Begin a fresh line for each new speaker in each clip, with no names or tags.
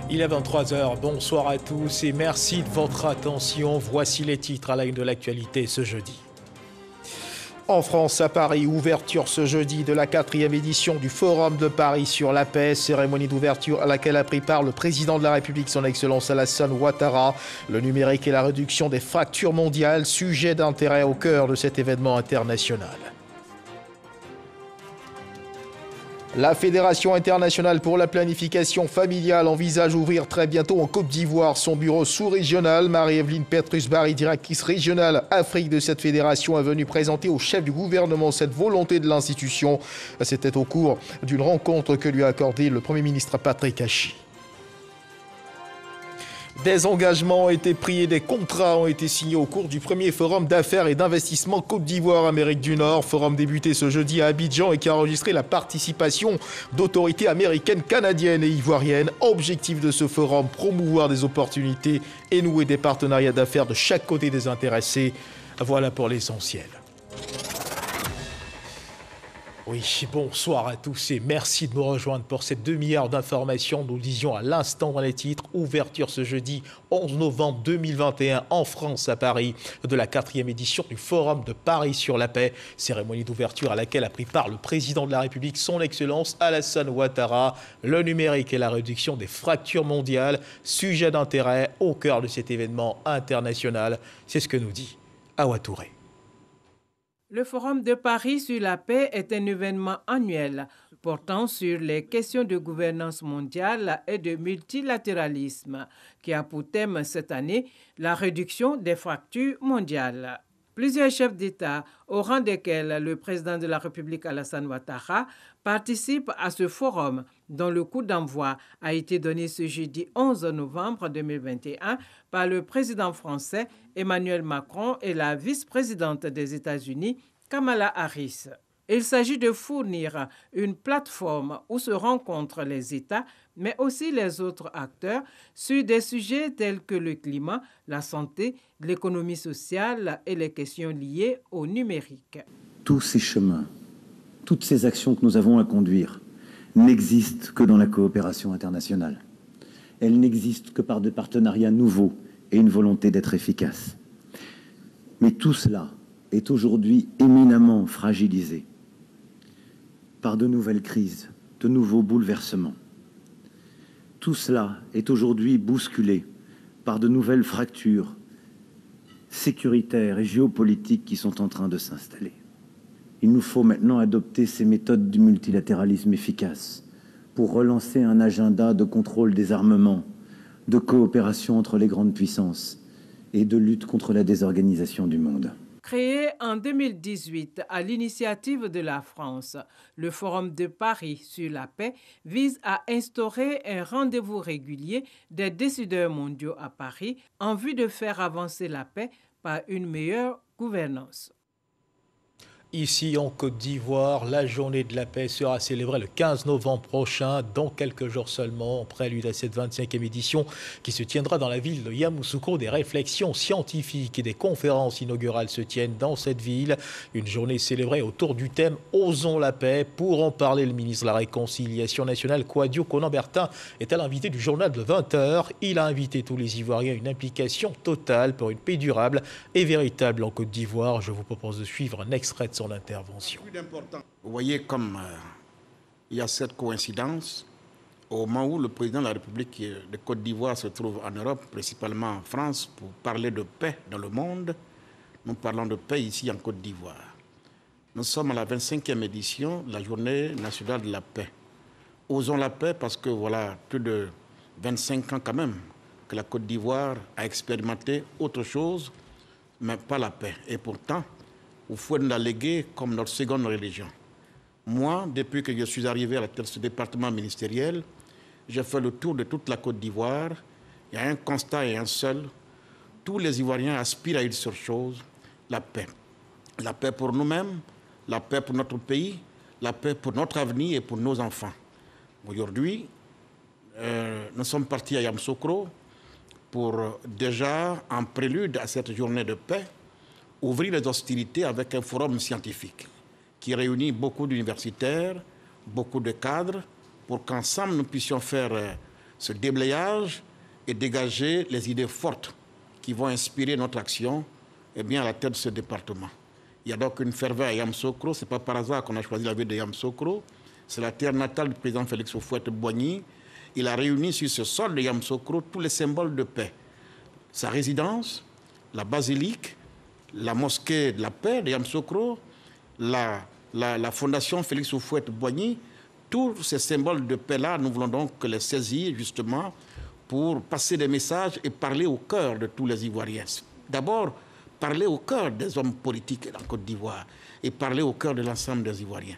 Il est 23 h, bonsoir à tous et merci de votre attention. Voici les titres à la une de l'actualité ce jeudi. En France, à Paris, ouverture ce jeudi de la 4e édition du Forum de Paris sur la paix, cérémonie d'ouverture à laquelle a pris part le président de la République, son Excellence Alassane Ouattara. Le numérique et la réduction des fractures mondiales, sujet d'intérêt au cœur de cet événement international. La Fédération internationale pour la planification familiale envisage d'ouvrir très bientôt en Côte d'Ivoire son bureau sous-régional. Marie-Evelyne Petrus-Barry, directrice régionale Afrique de cette fédération, est venue présenter au chef du gouvernement cette volonté de l'institution. C'était au cours d'une rencontre que lui a accordée le Premier ministre Patrick Achi. Des engagements ont été pris et des contrats ont été signés au cours du premier forum d'affaires et d'investissement Côte d'Ivoire-Amérique du Nord. Forum débuté ce jeudi à Abidjan et qui a enregistré la participation d'autorités américaines, canadiennes et ivoiriennes. Objectif de ce forum, promouvoir des opportunités et nouer des partenariats d'affaires de chaque côté des intéressés. Voilà pour l'essentiel. Oui, bonsoir à tous et merci de nous rejoindre pour cette demi-heure d'information. Nous le disions à l'instant dans les titres. Ouverture ce jeudi 11 novembre 2021 en France à Paris de la 4e édition du Forum de Paris sur la paix. Cérémonie d'ouverture à laquelle a pris part le président de la République, son Excellence Alassane Ouattara. Le numérique et la réduction des fractures mondiales, sujet d'intérêt au cœur de cet événement international. C'est ce que nous dit Awa Touré.
Le Forum de Paris sur la paix est un événement annuel portant sur les questions de gouvernance mondiale et de multilatéralisme qui a pour thème cette année la réduction des fractures mondiales. Plusieurs chefs d'État, au rang desquels le président de la République Alassane Ouattara, participent à ce forum dont le coup d'envoi a été donné ce jeudi 11 novembre 2021 par le président français Emmanuel Macron et la vice-présidente des États-Unis Kamala Harris. Il s'agit de fournir une plateforme où se rencontrent les États, mais aussi les autres acteurs sur des sujets tels que le climat, la santé, l'économie sociale et les questions liées au numérique.
Tous ces chemins, toutes ces actions que nous avons à conduire n'existent que dans la coopération internationale. Elles n'existent que par des partenariats nouveaux et une volonté d'être efficaces. Mais tout cela est aujourd'hui éminemment fragilisé par de nouvelles crises, de nouveaux bouleversements. Tout cela est aujourd'hui bousculé par de nouvelles fractures sécuritaires et géopolitiques qui sont en train de s'installer. Il nous faut maintenant adopter ces méthodes du multilatéralisme efficace pour relancer un agenda de contrôle des armements, de coopération entre les grandes puissances et de lutte contre la désorganisation du monde.
Créé en 2018 à l'initiative de la France, le Forum de Paris sur la paix vise à instaurer un rendez-vous régulier des décideurs mondiaux à Paris en vue de faire avancer la paix par une meilleure gouvernance.
Ici en Côte d'Ivoire, la journée de la paix sera célébrée le 15 novembre prochain, dans quelques jours seulement, en prélude à cette 25e édition qui se tiendra dans la ville de Yamoussoukro. Des réflexions scientifiques et des conférences inaugurales se tiennent dans cette ville. Une journée célébrée autour du thème « Osons la paix ». Pour en parler, le ministre de la Réconciliation nationale, Kouadio Konan-Bertin, est à l'invité du journal de 20 h. Il a invité tous les Ivoiriens à une implication totale pour une paix durable et véritable en Côte d'Ivoire. Je vous propose de suivre un extrait de son intervention.
Vous voyez comme il y a cette coïncidence au moment où le président de la République de Côte d'Ivoire se trouve en Europe, principalement en France, pour parler de paix dans le monde. Nous parlons de paix ici en Côte d'Ivoire. Nous sommes à la 25e édition de la Journée nationale de la paix. Osons la paix parce que voilà plus de 25 ans quand même que la Côte d'Ivoire a expérimenté autre chose, mais pas la paix. Et pourtant, vous pouvez nous la léguer comme notre seconde religion. Moi, depuis que je suis arrivé à la tête de ce département ministériel, j'ai fait le tour de toute la Côte d'Ivoire. Il y a un constat et un seul. Tous les Ivoiriens aspirent à une seule chose, la paix. La paix pour nous-mêmes, la paix pour notre pays, la paix pour notre avenir et pour nos enfants. Aujourd'hui, nous sommes partis à Yamoussoukro pour déjà, en prélude à cette journée de paix, ouvrir les hostilités avec un forum scientifique qui réunit beaucoup d'universitaires, beaucoup de cadres, pour qu'ensemble nous puissions faire ce déblayage et dégager les idées fortes qui vont inspirer notre action à la tête de ce département. Il y a donc une ferveur à Yamoussoukro. Ce n'est pas par hasard qu'on a choisi la ville de Yamoussoukro. C'est la terre natale du président Félix Houphouët-Boigny. Il a réuni sur ce sol de Yamoussoukro tous les symboles de paix. Sa résidence, la basilique, la mosquée de la paix de Yamoussoukro, la fondation Félix Houphouët-Boigny, tous ces symboles de paix-là, nous voulons donc les saisir justement pour passer des messages et parler au cœur de tous les Ivoiriens. D'abord, parler au cœur des hommes politiques en Côte d'Ivoire et parler au cœur de l'ensemble des Ivoiriens.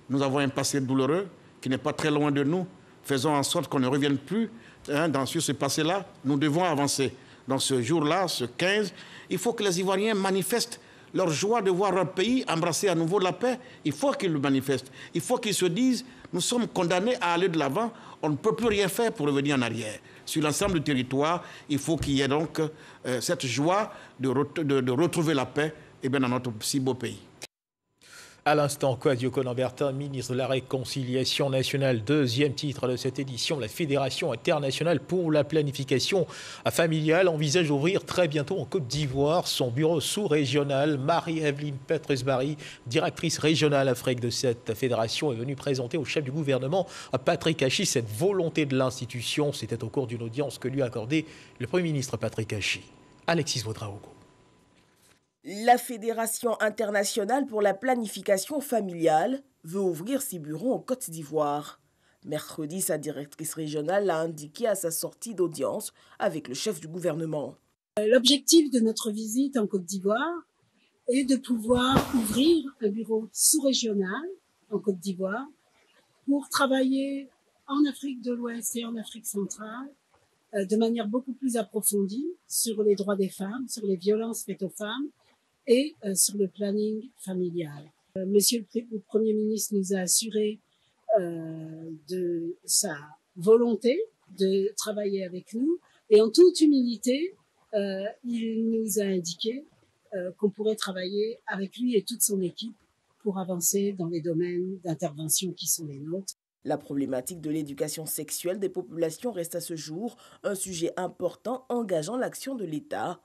Nous avons un passé douloureux qui n'est pas très loin de nous. Faisons en sorte qu'on ne revienne plus sur ce passé-là. Nous devons avancer. Dans ce jour-là, ce 15, il faut que les Ivoiriens manifestent leur joie de voir leur pays embrasser à nouveau la paix. Il faut qu'ils le manifestent. Il faut qu'ils se disent, nous sommes condamnés à aller de l'avant. On ne peut plus rien faire pour revenir en arrière. Sur l'ensemble du territoire, il faut qu'il y ait donc cette joie de retrouver la paix dans notre si beau pays.
À l'instant, Kouadio Konambertin, ministre de la Réconciliation nationale, deuxième titre de cette édition, la Fédération internationale pour la planification familiale envisage d'ouvrir très bientôt en Côte d'Ivoire son bureau sous-régional. Marie-Evelyne Petrus-Barry, directrice régionale Afrique de cette fédération, est venue présenter au chef du gouvernement, Patrick Hachi, cette volonté de l'institution. C'était au cours d'une audience que lui a accordée le Premier ministre Patrick Hachi. Alexis Vaudra-Ogo.
La Fédération internationale pour la planification familiale veut ouvrir ses bureaux en Côte d'Ivoire. Mercredi, sa directrice régionale l'a indiqué à sa sortie d'audience avec le chef du gouvernement.
L'objectif de notre visite en Côte d'Ivoire est de pouvoir ouvrir un bureau sous-régional en Côte d'Ivoire pour travailler en Afrique de l'Ouest et en Afrique centrale de manière beaucoup plus approfondie sur les droits des femmes, sur les violences faites aux femmes, et sur le planning familial. Monsieur le Premier ministre nous a assuré de sa volonté de travailler avec nous et en toute humilité, il nous a indiqué qu'on pourrait travailler avec lui et toute son équipe pour avancer dans les domaines d'intervention qui sont les nôtres.
La problématique de l'éducation sexuelle des populations reste à ce jour un sujet important engageant l'action de l'État.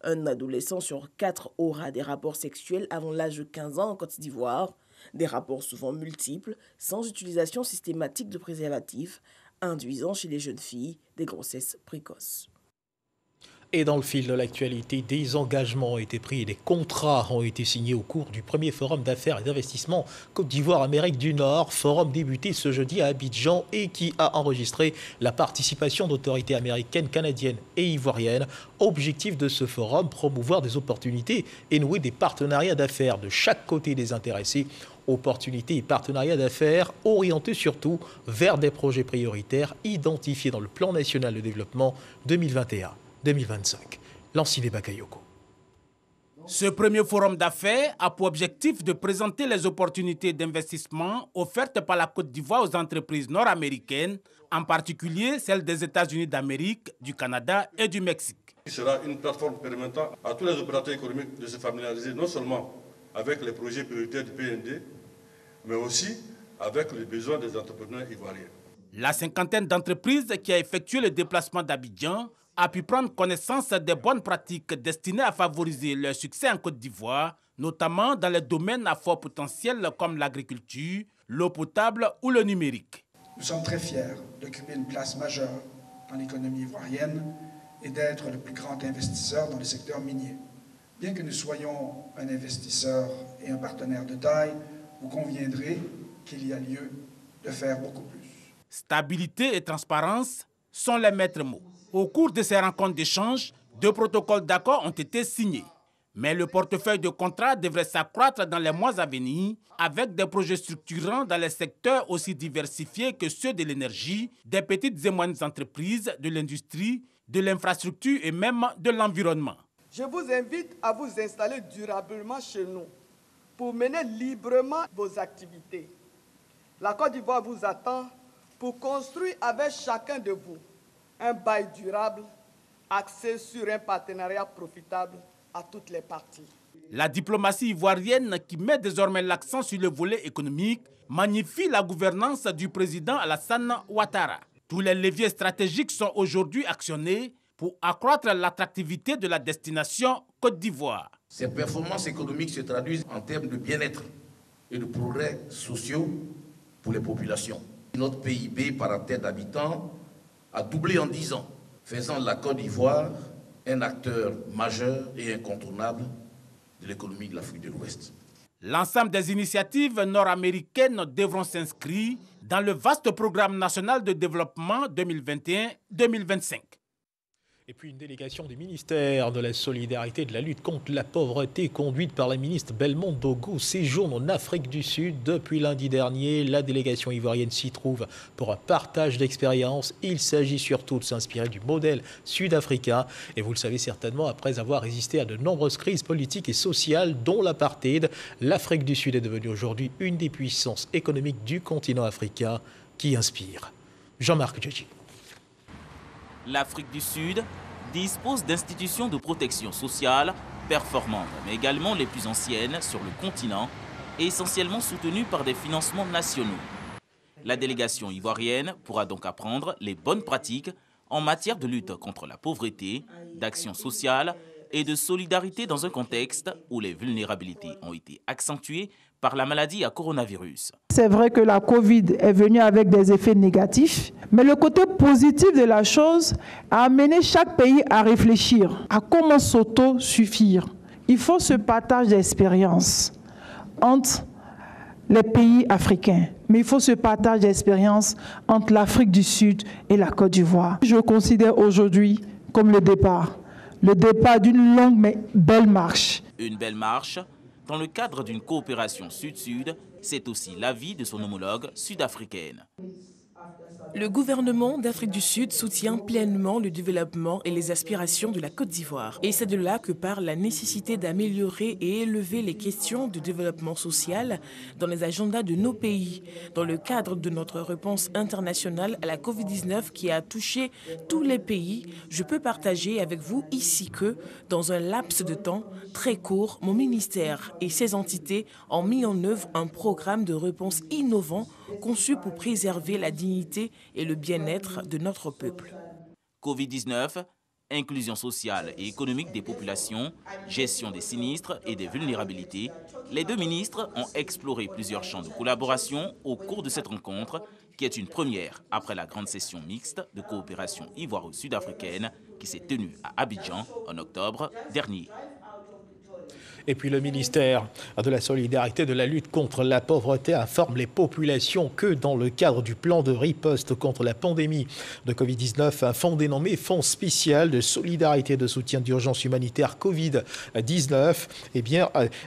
Un adolescent sur 4 aura des rapports sexuels avant l'âge de 15 ans en Côte d'Ivoire. Des rapports souvent multiples, sans utilisation systématique de préservatifs, induisant chez les jeunes filles des grossesses précoces.
Et dans le fil de l'actualité, des engagements ont été pris et des contrats ont été signés au cours du premier forum d'affaires et d'investissement Côte d'Ivoire-Amérique du Nord, forum débuté ce jeudi à Abidjan et qui a enregistré la participation d'autorités américaines, canadiennes et ivoiriennes. Objectif de ce forum, promouvoir des opportunités et nouer des partenariats d'affaires de chaque côté des intéressés. Opportunités et partenariats d'affaires orientés surtout vers des projets prioritaires identifiés dans le plan national de développement 2021-2025. Lanciné Bakayoko.
Ce premier forum d'affaires a pour objectif de présenter les opportunités d'investissement offertes par la Côte d'Ivoire aux entreprises nord-américaines, en particulier celles des États-Unis d'Amérique, du Canada et du Mexique.
Il sera une plateforme permettant à tous les opérateurs économiques de se familiariser non seulement avec les projets prioritaires du PND, mais aussi avec les besoins des entrepreneurs ivoiriens.
La cinquantaine d'entreprises qui a effectué le déplacement d'Abidjan a pu prendre connaissance des bonnes pratiques destinées à favoriser leur succès en Côte d'Ivoire, notamment dans les domaines à fort potentiel comme l'agriculture, l'eau potable ou le numérique.
Nous sommes très fiers d'occuper une place majeure dans l'économie ivoirienne et d'être le plus grand investisseur dans le secteur minier. Bien que nous soyons un investisseur et un partenaire de taille, vous conviendrez qu'il y a lieu de faire beaucoup plus.
Stabilité et transparence sont les maîtres mots. Au cours de ces rencontres d'échange, 2 protocoles d'accord ont été signés. Mais le portefeuille de contrats devrait s'accroître dans les mois à venir avec des projets structurants dans les secteurs aussi diversifiés que ceux de l'énergie, des petites et moyennes entreprises, de l'industrie, de l'infrastructure et même de l'environnement.
Je vous invite à vous installer durablement chez nous pour mener librement vos activités. La Côte d'Ivoire vous attend pour construire avec chacun de vous un bail durable axé sur un partenariat profitable à toutes les parties.
La diplomatie ivoirienne, qui met désormais l'accent sur le volet économique, magnifie la gouvernance du président Alassane Ouattara. Tous les leviers stratégiques sont aujourd'hui actionnés pour accroître l'attractivité de la destination Côte d'Ivoire.
Ces performances économiques se traduisent en termes de bien-être et de progrès sociaux pour les populations. Notre PIB par tête d'habitant a doublé en 10 ans, faisant de la Côte d'Ivoire un acteur majeur et incontournable de l'économie de l'Afrique de l'Ouest.
L'ensemble des initiatives nord-américaines devront s'inscrire dans le vaste programme national de développement 2021-2025.
Et puis une délégation du ministère de la Solidarité et de la lutte contre la pauvreté conduite par la ministre Belmondo Dogo séjourne en Afrique du Sud depuis lundi dernier. La délégation ivoirienne s'y trouve pour un partage d'expériences. Il s'agit surtout de s'inspirer du modèle sud-africain. Et vous le savez certainement, après avoir résisté à de nombreuses crises politiques et sociales, dont l'apartheid, l'Afrique du Sud est devenue aujourd'hui une des puissances économiques du continent africain qui inspire. Jean-Marc Djedji.
L'Afrique du Sud dispose d'institutions de protection sociale performantes, mais également les plus anciennes sur le continent et essentiellement soutenues par des financements nationaux. La délégation ivoirienne pourra donc apprendre les bonnes pratiques en matière de lutte contre la pauvreté, d'action sociale et de solidarité dans un contexte où les vulnérabilités ont été accentuées par la maladie à coronavirus.
C'est vrai que la Covid est venue avec des effets négatifs, mais le côté positif de la chose a amené chaque pays à réfléchir à comment s'auto-suffire. Il faut ce partage d'expérience entre les pays africains, mais il faut ce partage d'expérience entre l'Afrique du Sud et la Côte d'Ivoire. Je considère aujourd'hui comme le départ d'une longue mais belle marche.
Une belle marche. Dans le cadre d'une coopération sud-sud, c'est aussi l'avis de son homologue sud-africaine.
Le gouvernement d'Afrique du Sud soutient pleinement le développement et les aspirations de la Côte d'Ivoire. Et c'est de là que part la nécessité d'améliorer et élever les questions de développement social dans les agendas de nos pays, dans le cadre de notre réponse internationale à la Covid-19 qui a touché tous les pays. Je peux partager avec vous ici que, dans un laps de temps très court, mon ministère et ses entités ont mis en œuvre un programme de réponse innovant conçu pour préserver la dignité et le bien-être de notre peuple.
Covid-19, inclusion sociale et économique des populations, gestion des sinistres et des vulnérabilités, les deux ministres ont exploré plusieurs champs de collaboration au cours de cette rencontre, qui est une première après la grande session mixte de coopération ivoiro-sud-africaine qui s'est tenue à Abidjan en octobre dernier.
Et puis le ministère de la Solidarité et de la lutte contre la pauvreté informe les populations que dans le cadre du plan de riposte contre la pandémie de Covid-19, un fonds dénommé Fonds spécial de solidarité et de soutien d'urgence humanitaire Covid-19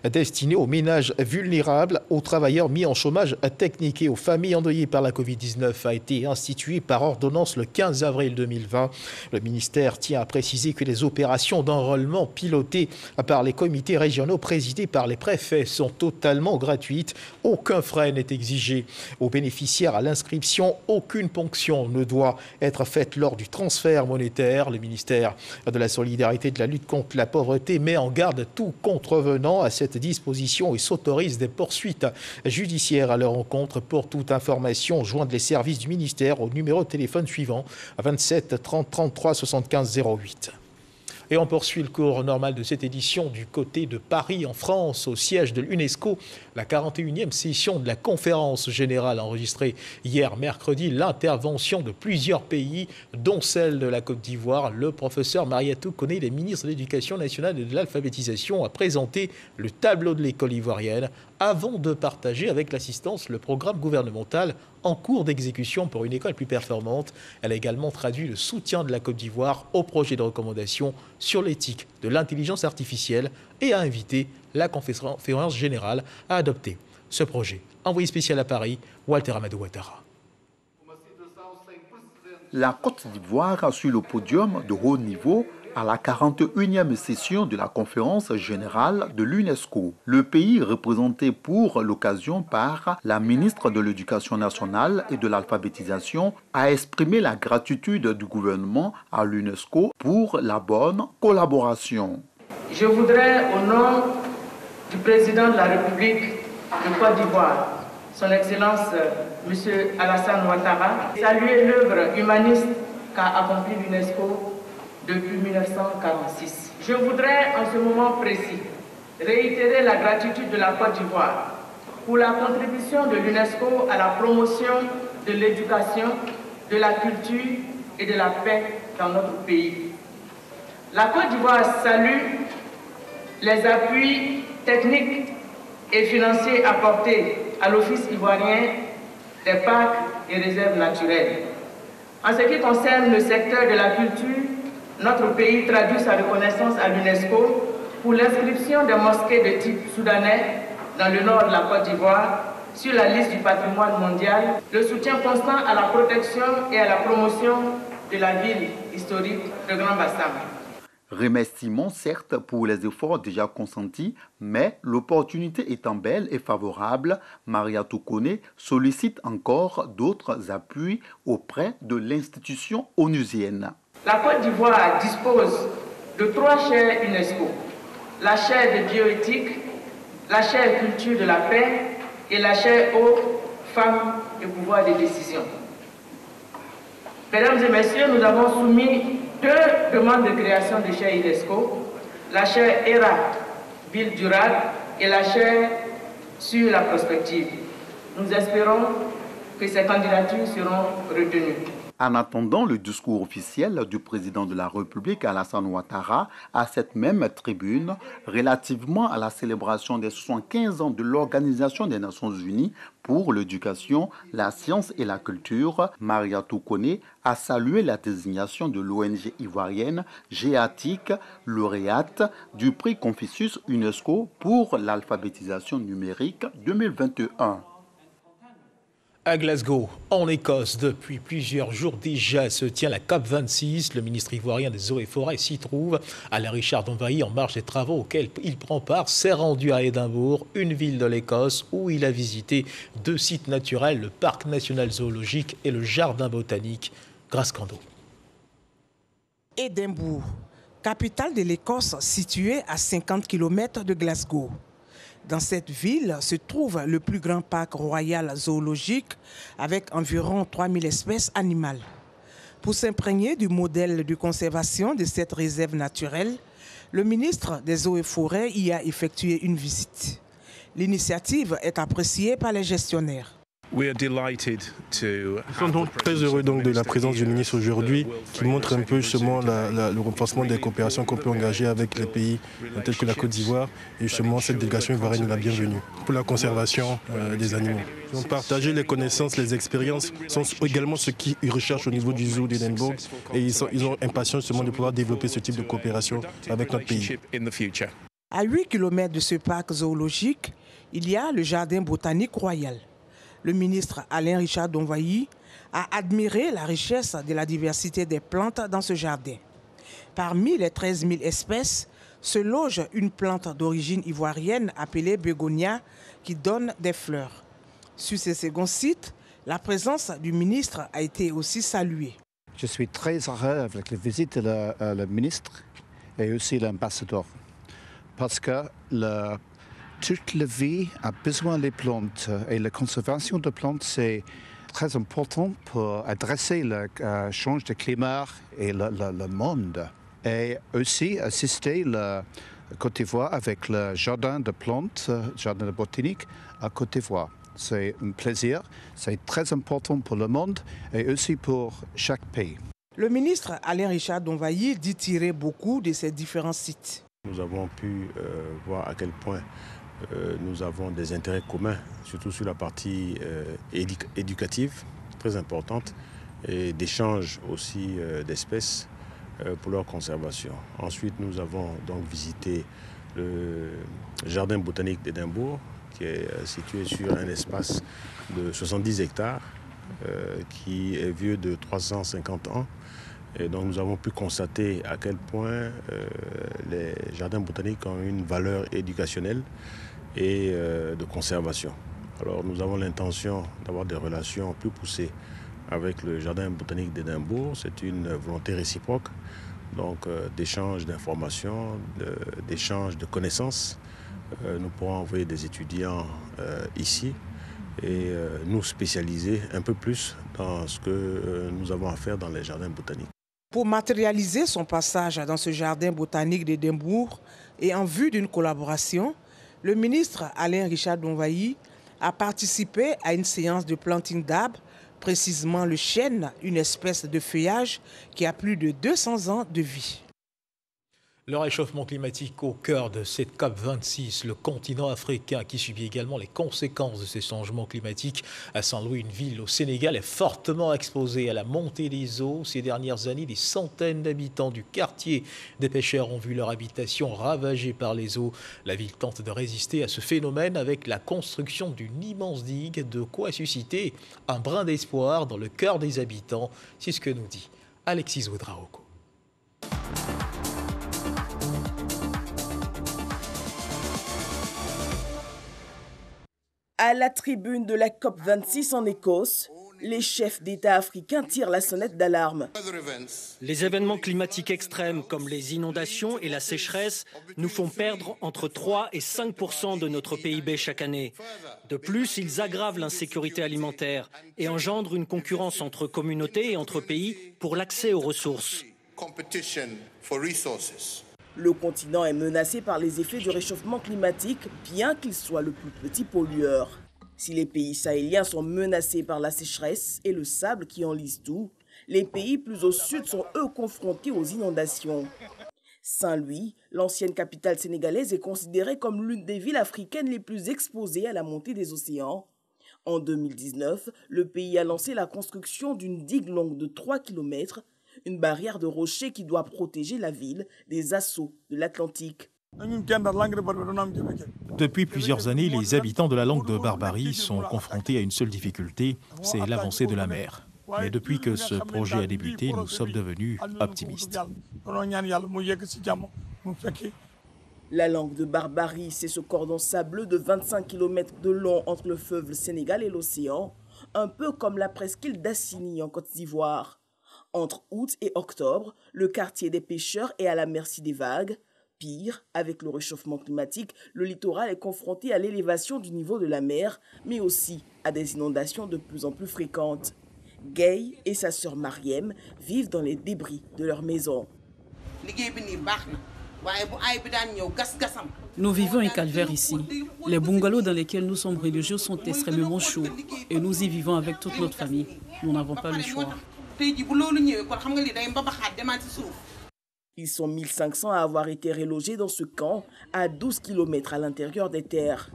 destiné aux ménages vulnérables, aux travailleurs mis en chômage technique et aux familles endeuillées par la Covid-19 a été institué par ordonnance le 15 avril 2020. Le ministère tient à préciser que les opérations d'enrôlement pilotées par les comités régionaux présidées par les préfets sont totalement gratuites. Aucun frais n'est exigé aux bénéficiaires à l'inscription. Aucune ponction ne doit être faite lors du transfert monétaire. Le ministère de la Solidarité et de la lutte contre la pauvreté met en garde tout contrevenant à cette disposition et s'autorise des poursuites judiciaires à leur encontre. Pour toute information, joindre les services du ministère au numéro de téléphone suivant 27 30 33 75 08. Et on poursuit le cours normal de cette édition du côté de Paris, en France, au siège de l'UNESCO. La 41e session de la conférence générale a enregistré hier mercredi l'intervention de plusieurs pays, dont celle de la Côte d'Ivoire. Le professeur Mariatou Koné, le ministre de l'Éducation nationale et de l'alphabétisation, a présenté le tableau de l'école ivoirienne avant de partager avec l'assistance le programme gouvernemental en cours d'exécution pour une école plus performante. Elle a également traduit le soutien de la Côte d'Ivoire au projet de recommandation sur l'éthique de l'intelligence artificielle et a invité la conférence générale à adopter ce projet. Envoyé spécial à Paris, Walter Amadou Ouattara.
La Côte d'Ivoire a sur le podium de haut niveau à la 41e session de la conférence générale de l'UNESCO. Le pays, représenté pour l'occasion par la ministre de l'Éducation nationale et de l'alphabétisation, a exprimé la gratitude du gouvernement à l'UNESCO pour la bonne collaboration.
Je voudrais, au nom du président de la République de Côte d'Ivoire, Son Excellence M. Alassane Ouattara, saluer l'œuvre humaniste qu'a accomplie l'UNESCO depuis 1946. Je voudrais en ce moment précis réitérer la gratitude de la Côte d'Ivoire pour la contribution de l'UNESCO à la promotion de l'éducation, de la culture et de la paix dans notre pays. La Côte d'Ivoire salue les appuis techniques et financiers apportés à l'Office ivoirien des parcs et réserves naturelles. En ce qui concerne le secteur de la culture, notre pays traduit sa reconnaissance à l'UNESCO pour l'inscription des mosquées de type soudanais dans le nord de la Côte d'Ivoire sur la liste du patrimoine mondial, le soutien constant à la protection et à la promotion de la ville historique de Grand Bassam.
Remerciements certes pour les efforts déjà consentis, mais l'opportunité étant belle et favorable, Maria Toukone sollicite encore d'autres appuis auprès de l'institution onusienne.
La Côte d'Ivoire dispose de 3 chaires UNESCO, la chaire de bioéthique, la chaire culture de la paix et la chaire eau, femmes et pouvoir de décision. Mesdames et messieurs, nous avons soumis 2 demandes de création de chaire UNESCO, la chaire ERA, ville durable, et la chaire sur la prospective. Nous espérons que ces candidatures seront retenues.
En attendant le discours officiel du président de la République, Alassane Ouattara, à cette même tribune, relativement à la célébration des 75 ans de l'Organisation des Nations Unies pour l'éducation, la science et la culture, Maria Toukone a salué la désignation de l'ONG ivoirienne GEATIC, lauréate du prix Confucius UNESCO pour l'alphabétisation numérique 2021.
À Glasgow, en Écosse, depuis plusieurs jours déjà se tient la COP26. Le ministre ivoirien des Eaux et Forêts s'y trouve. Alain Richard Donvaï, en marge des travaux auxquels il prend part, s'est rendu à Édimbourg, une ville de l'Écosse, où il a visité 2 sites naturels, le parc national zoologique et le jardin botanique. Grace Cando.
Édimbourg, capitale de l'Écosse située à 50 km de Glasgow. Dans cette ville se trouve le plus grand parc royal zoologique avec environ 3000 espèces animales. Pour s'imprégner du modèle de conservation de cette réserve naturelle, le ministre des Eaux et Forêts y a effectué une visite. L'initiative est appréciée par les gestionnaires.
Nous sommes donc très heureux de la présence du ministre aujourd'hui qui montre un peu justement le renforcement des coopérations qu'on peut engager avec les pays tels que la Côte d'Ivoire et justement cette délégation ivoirienne est la bienvenue pour la conservation des animaux. Donc partager les connaissances, les expériences sont également ce qu'ils recherchent au niveau du zoo d'Édimbourg et ils ont impatience justement de pouvoir développer ce type de coopération avec notre pays.
À 8 km de ce parc zoologique, il y a le jardin botanique royal. Le ministre Alain Richard Donvaï a admiré la richesse de la diversité des plantes dans ce jardin. Parmi les 13 000 espèces se loge une plante d'origine ivoirienne appelée bégonia qui donne des fleurs. Sur ce second site, la présence du ministre a été aussi saluée.
Je suis très heureux avec la visite de le ministre et aussi l'ambassadeur parce que toute la vie a besoin des plantes et la conservation des plantes, c'est très important pour adresser le changement de climat et le monde. Et aussi assister la Côte d'Ivoire avec le jardin de plantes, jardin botanique à Côte d'Ivoire. C'est un plaisir, c'est très important pour le monde et aussi pour chaque pays.
Le ministre Alain Richard Donvaï dit tirer beaucoup de ces différents sites.
Nous avons pu voir à quel point nous avons des intérêts communs, surtout sur la partie éducative, très importante, et d'échange aussi d'espèces pour leur conservation. Ensuite, nous avons donc visité le jardin botanique d'Édimbourg, qui est situé sur un espace de 70 hectares, qui est vieux de 350 ans. Et donc nous avons pu constater à quel point les jardins botaniques ont une valeur éducationnelle et de conservation. Alors nous avons l'intention d'avoir des relations plus poussées avec le jardin botanique d'Édimbourg. C'est une volonté réciproque, donc d'échange d'informations, d'échange de connaissances. Nous pourrons envoyer des étudiants ici et nous spécialiser un peu plus dans ce que nous avons à faire dans les jardins botaniques.
Pour matérialiser son passage dans ce jardin botanique d'Édimbourg et en vue d'une collaboration, le ministre Alain Richard Donvayi a participé à une séance de planting d'arbres, précisément le chêne, une espèce de feuillage qui a plus de 200 ans de vie.
Le réchauffement climatique au cœur de cette COP26, le continent africain qui subit également les conséquences de ces changements climatiques. À Saint-Louis, une ville au Sénégal, est fortement exposée à la montée des eaux. Ces dernières années, des centaines d'habitants du quartier des pêcheurs ont vu leur habitation ravagée par les eaux. La ville tente de résister à ce phénomène avec la construction d'une immense digue, de quoi susciter un brin d'espoir dans le cœur des habitants. C'est ce que nous dit Alexis Ouedraogo.
À la tribune de la COP26 en Écosse, les chefs d'État africains tirent la sonnette d'alarme.
Les événements climatiques extrêmes comme les inondations et la sécheresse nous font perdre entre 3 et 5% de notre PIB chaque année. De plus, ils aggravent l'insécurité alimentaire et engendrent une concurrence entre communautés et entre pays pour l'accès aux ressources.
Le continent est menacé par les effets du réchauffement climatique, bien qu'il soit le plus petit pollueur. Si les pays sahéliens sont menacés par la sécheresse et le sable qui enlise tout, les pays plus au sud sont eux confrontés aux inondations. Saint-Louis, l'ancienne capitale sénégalaise, est considérée comme l'une des villes africaines les plus exposées à la montée des océans. En 2019, le pays a lancé la construction d'une digue longue de 3 km, une barrière de rochers qui doit protéger la ville des assauts de l'Atlantique.
Depuis plusieurs années, les habitants de la langue de Barbarie sont confrontés à une seule difficulté, c'est l'avancée de la mer. Mais depuis que ce projet a débuté, nous sommes devenus optimistes.
La langue de Barbarie, c'est ce cordon sableux de 25 km de long entre le fleuve Sénégal et l'océan, un peu comme la presqu'île d'Assigny en Côte d'Ivoire. Entre août et octobre, le quartier des pêcheurs est à la merci des vagues. Pire, avec le réchauffement climatique, le littoral est confronté à l'élévation du niveau de la mer, mais aussi à des inondations de plus en plus fréquentes. Gay et sa sœur Mariem vivent dans les débris de leur maison.
Nous vivons un calvaire ici. Les bungalows dans lesquels nous sommes religieux sont extrêmement chauds et nous y vivons avec toute notre famille. Nous n'avons pas le choix.
Ils sont 1500 à avoir été relogés dans ce camp à 12 km à l'intérieur des terres.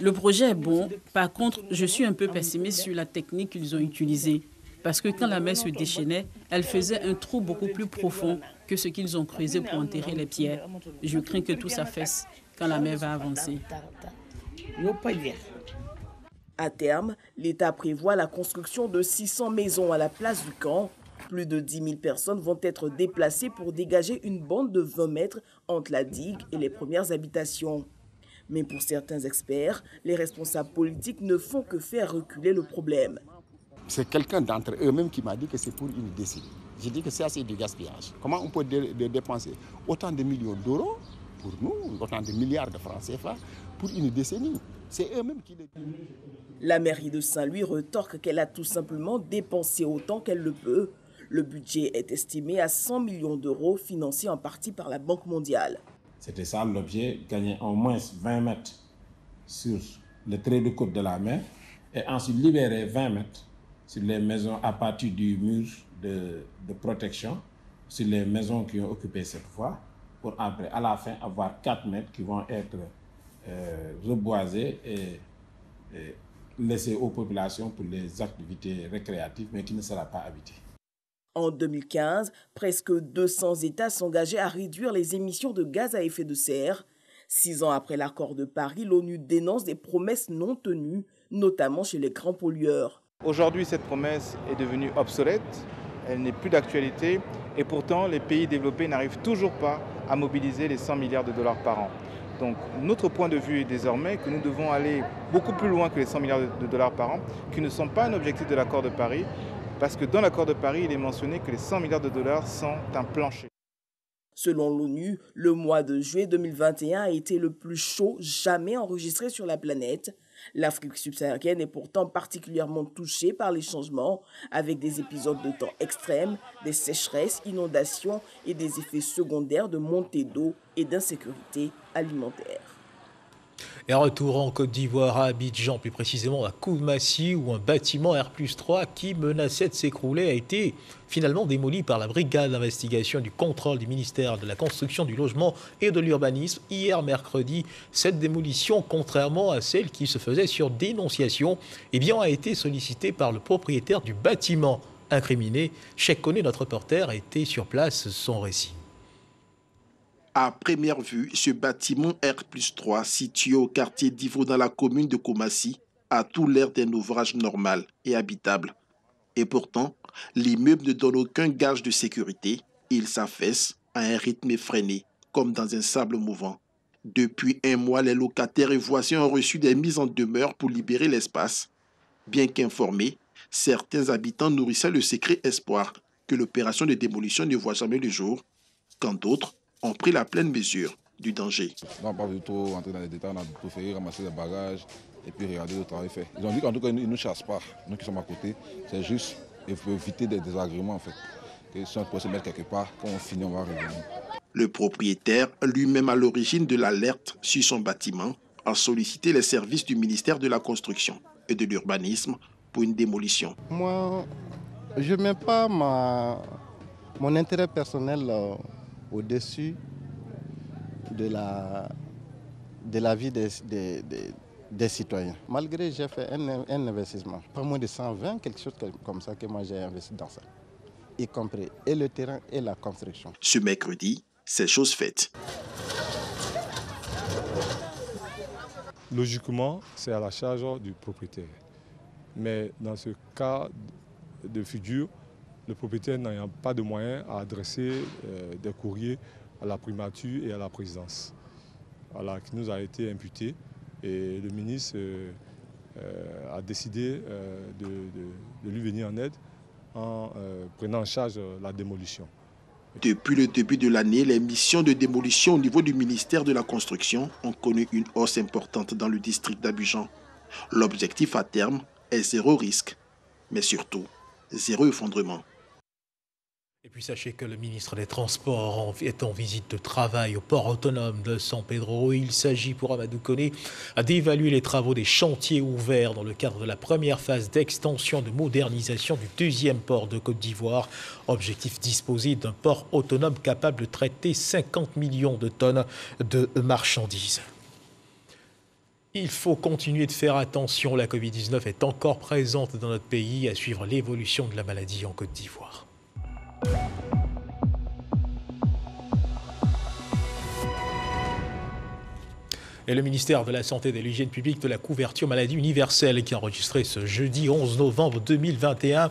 Le projet est bon, par contre, je suis un peu pessimiste sur la technique qu'ils ont utilisée. Parce que quand la mer se déchaînait, elle faisait un trou beaucoup plus profond que ce qu'ils ont creusé pour enterrer les pierres. Je crains que tout s'affaisse quand la mer va avancer.
À terme, l'État prévoit la construction de 600 maisons à la place du camp. Plus de 10 000 personnes vont être déplacées pour dégager une bande de 20 mètres entre la digue et les premières habitations. Mais pour certains experts, les responsables politiques ne font que faire reculer le problème.
C'est quelqu'un d'entre eux-mêmes qui m'a dit que c'est pour une décennie. J'ai dit que c'est du gaspillage. Comment on peut dépenser autant de millions d'euros pour nous, autant de milliards de francs CFA pour une décennie? C'est eux-mêmes qui le disent.
La mairie de Saint-Louis retorque qu'elle a tout simplement dépensé autant qu'elle le peut. Le budget est estimé à 100 millions d'euros, financé en partie par la Banque mondiale.
C'était ça l'objet, gagner au moins 20 mètres sur le trait de côte de la mer et ensuite libérer 20 mètres sur les maisons à partir du mur de protection, sur les maisons qui ont occupé cette voie, pour après, à la fin, avoir 4 mètres qui vont être reboisés et laissés aux populations pour les activités récréatives, mais qui ne sera pas habité.
En 2015, presque 200 États s'engageaient à réduire les émissions de gaz à effet de serre. 6 ans après l'accord de Paris, l'ONU dénonce des promesses non tenues, notamment chez les grands pollueurs.
Aujourd'hui, cette promesse est devenue obsolète, elle n'est plus d'actualité et pourtant les pays développés n'arrivent toujours pas à mobiliser les 100 milliards de dollars par an. Donc notre point de vue est désormais que nous devons aller beaucoup plus loin que les 100 milliards de dollars par an, qui ne sont pas un objectif de l'accord de Paris, parce que dans l'accord de Paris, il est mentionné que les 100 milliards de dollars sont un plancher.
Selon l'ONU, le mois de juillet 2021 a été le plus chaud jamais enregistré sur la planète. L'Afrique subsaharienne est pourtant particulièrement touchée par les changements, avec des épisodes de temps extrêmes, des sécheresses, inondations et des effets secondaires de montée d'eau et d'insécurité alimentaire.
Et retour en Côte d'Ivoire, à Abidjan, plus précisément à Koumassi, où un bâtiment R+3 qui menaçait de s'écrouler a été finalement démoli par la brigade d'investigation du contrôle du ministère de la Construction, du Logement et de l'Urbanisme hier mercredi. Cette démolition, contrairement à celle qui se faisait sur dénonciation, a été sollicitée par le propriétaire du bâtiment incriminé. Cheikh Koné, notre reporter, a été sur place, son récit.
À première vue, ce bâtiment R+3 situé au quartier d'Ivro dans la commune de Koumassi a tout l'air d'un ouvrage normal et habitable. Et pourtant, l'immeuble ne donne aucun gage de sécurité. Il s'affaisse à un rythme effréné, comme dans un sable mouvant. Depuis un mois, les locataires et voisins ont reçu des mises en demeure pour libérer l'espace. Bien qu'informés, certains habitants nourrissaient le secret espoir que l'opération de démolition ne voit jamais le jour, quand d'autres ont pris la pleine mesure du danger.
On n'a pas du tout rentrer dans les détails, on a préféré ramasser les bagages et puis regarder le travail fait. Ils ont dit qu'en tout cas, ils ne nous chassent pas, nous qui sommes à côté. C'est juste, il faut éviter des désagréments en fait. Et si on peut se mettre quelque part, quand on finit, on va revenir.
Le propriétaire, lui-même à l'origine de l'alerte sur son bâtiment, a sollicité les services du ministère de la Construction et de l'Urbanisme pour une démolition.
Moi, je ne mets pas mon intérêt personnel au-dessus de la vie des citoyens. Malgré j'ai fait un investissement, pas moins de 120, quelque chose comme ça que moi j'ai investi dans ça, y compris et le terrain et la construction.
Ce mercredi, c'est chose faite.
Logiquement, c'est à la charge du propriétaire. Mais dans ce cas de figure, le propriétaire n'ayant pas de moyens à adresser des courriers à la primature et à la présidence, voilà, qui nous a été imputé. Et le ministre a décidé de lui venir en aide en prenant en charge la démolition.
Depuis le début de l'année, les missions de démolition au niveau du ministère de la Construction ont connu une hausse importante dans le district d'Abidjan. L'objectif à terme est zéro risque, mais surtout zéro effondrement.
Et puis sachez que le ministre des Transports est en visite de travail au port autonome de San Pedro. Il s'agit pour Amadou Koné d'évaluer les travaux des chantiers ouverts dans le cadre de la première phase d'extension de modernisation du deuxième port de Côte d'Ivoire. Objectif, disposer d'un port autonome capable de traiter 50 millions de tonnes de marchandises. Il faut continuer de faire attention. La Covid-19 est encore présente dans notre pays, à suivre l'évolution de la maladie en Côte d'Ivoire. Et le ministère de la Santé et de l'Hygiène publique de la couverture maladie universelle qui a enregistré ce jeudi 11 novembre 2021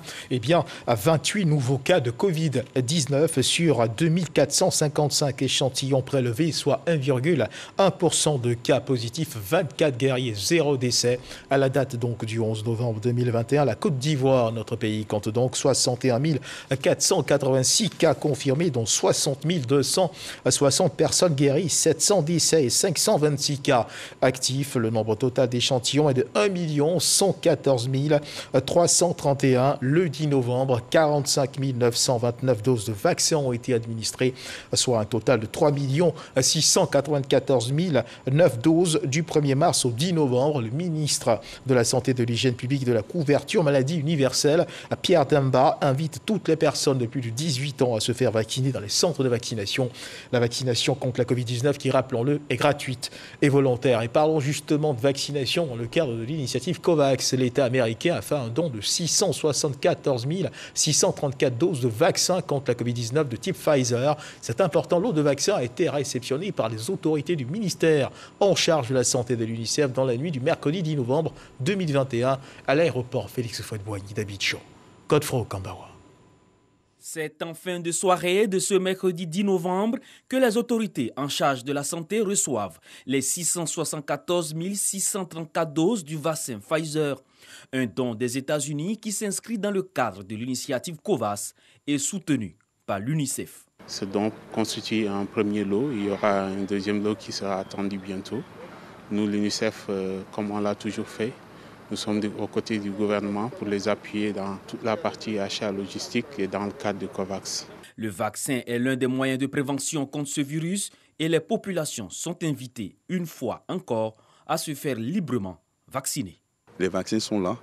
à 28 nouveaux cas de Covid-19 sur 2455 échantillons prélevés, soit 1,1% de cas positifs, 24 guéris, 0 décès. À la date donc du 11 novembre 2021, la Côte d'Ivoire, notre pays, compte donc 61 486 cas confirmés, dont 60 260 personnes guéries, 700 décès et 526 cas actifs. Le nombre total d'échantillons est de 1 114 331. Le 10 novembre, 45 929 doses de vaccins ont été administrées, soit un total de 3 694 009 doses du 1er mars au 10 novembre. Le ministre de la Santé et de l'Hygiène publique de la couverture maladie universelle, Pierre Demba, invite toutes les personnes de plus de 18 ans à se faire vacciner dans les centres de vaccination. La vaccination contre la Covid-19, qui, rappelons-le, est gratuite et volontaire. Et parlons justement de vaccination dans le cadre de l'initiative COVAX. L'État américain a fait un don de 674 634 doses de vaccins contre la Covid-19 de type Pfizer. Cet important lot de vaccins a été réceptionné par les autorités du ministère en charge de la santé de l'UNICEF dans la nuit du mercredi 10 novembre 2021 à l'aéroport Félix Houphouët-Boigny d'Abidjan. Godefroy Kambawa.
C'est en fin de soirée de ce mercredi 10 novembre que les autorités en charge de la santé reçoivent les 674 634 doses du vaccin Pfizer. Un don des États-Unis qui s'inscrit dans le cadre de l'initiative COVAX et soutenu par l'UNICEF.
Ce don constitue un premier lot. Il y aura un deuxième lot qui sera attendu bientôt. Nous, l'UNICEF, comme on l'a toujours fait, nous sommes aux côtés du gouvernement pour les appuyer dans toute la partie achat logistique et dans le cadre de COVAX.
Le vaccin est l'un des moyens de prévention contre ce virus et les populations sont invitées, une fois encore, à se faire librement vacciner.
Les vaccins sont là.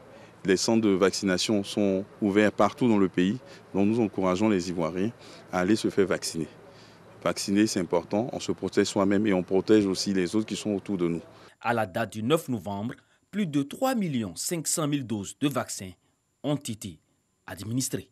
Les centres de vaccination sont ouverts partout dans le pays. Donc nous encourageons les Ivoiriens à aller se faire vacciner. Vacciner, c'est important. On se protège soi-même et on protège aussi les autres qui sont autour de nous.
À la date du 9 novembre, plus de 3 500 000 doses de vaccins ont été administrées.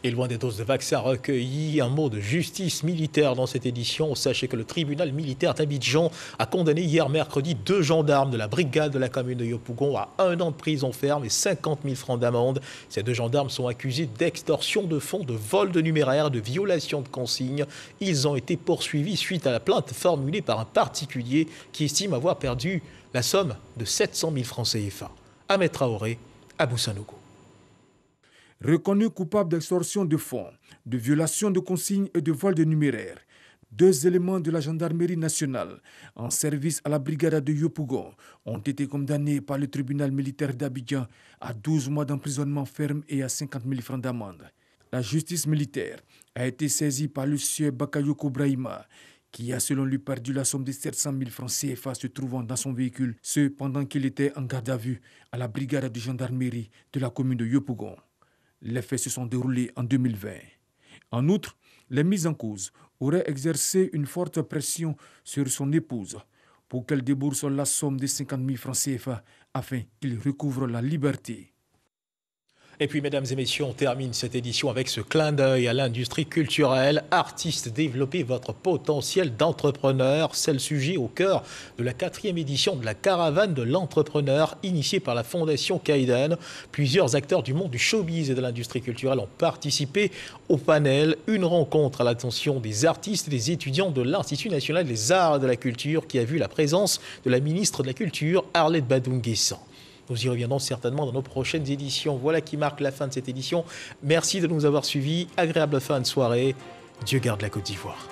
Et loin des doses de vaccins recueillies, un mot de justice militaire dans cette édition. Sachez que le tribunal militaire d'Abidjan a condamné hier mercredi 2 gendarmes de la brigade de la commune de Yopougon à 1 an de prison ferme et 50 000 francs d'amende. Ces 2 gendarmes sont accusés d'extorsion de fonds, de vol de numéraire, de violation de consignes. Ils ont été poursuivis suite à la plainte formulée par un particulier qui estime avoir perdu la somme de 700 000 francs CFA. Ahmed Traoré, Abou Sanogo.
Reconnu coupable d'extorsion de fonds, de violation de consignes et de vol de numéraire, 2 éléments de la gendarmerie nationale en service à la brigade de Yopougon ont été condamnés par le tribunal militaire d'Abidjan à 12 mois d'emprisonnement ferme et à 50 000 francs d'amende. La justice militaire a été saisie par le sieur Bakayoko Brahima, qui a selon lui perdu la somme de 700 000 francs CFA se trouvant dans son véhicule, ce pendant qu'il était en garde à vue à la brigade de gendarmerie de la commune de Yopougon. Les faits se sont déroulés en 2020. En outre, les mises en cause auraient exercé une forte pression sur son épouse pour qu'elle débourse la somme de 50 000 francs CFA afin qu'il recouvre la liberté.
Et puis, mesdames et messieurs, on termine cette édition avec ce clin d'œil à l'industrie culturelle. Artistes, développez votre potentiel d'entrepreneur. C'est le sujet au cœur de la 4e édition de la Caravane de l'entrepreneur, initiée par la Fondation Kaizen. Plusieurs acteurs du monde du showbiz et de l'industrie culturelle ont participé au panel. Une rencontre à l'attention des artistes et des étudiants de l'Institut national des arts et de la culture qui a vu la présence de la ministre de la Culture, Arlette Badung-Guessant. Nous y reviendrons certainement dans nos prochaines éditions. Voilà qui marque la fin de cette édition. Merci de nous avoir suivis. Agréable fin de soirée. Dieu garde la Côte d'Ivoire.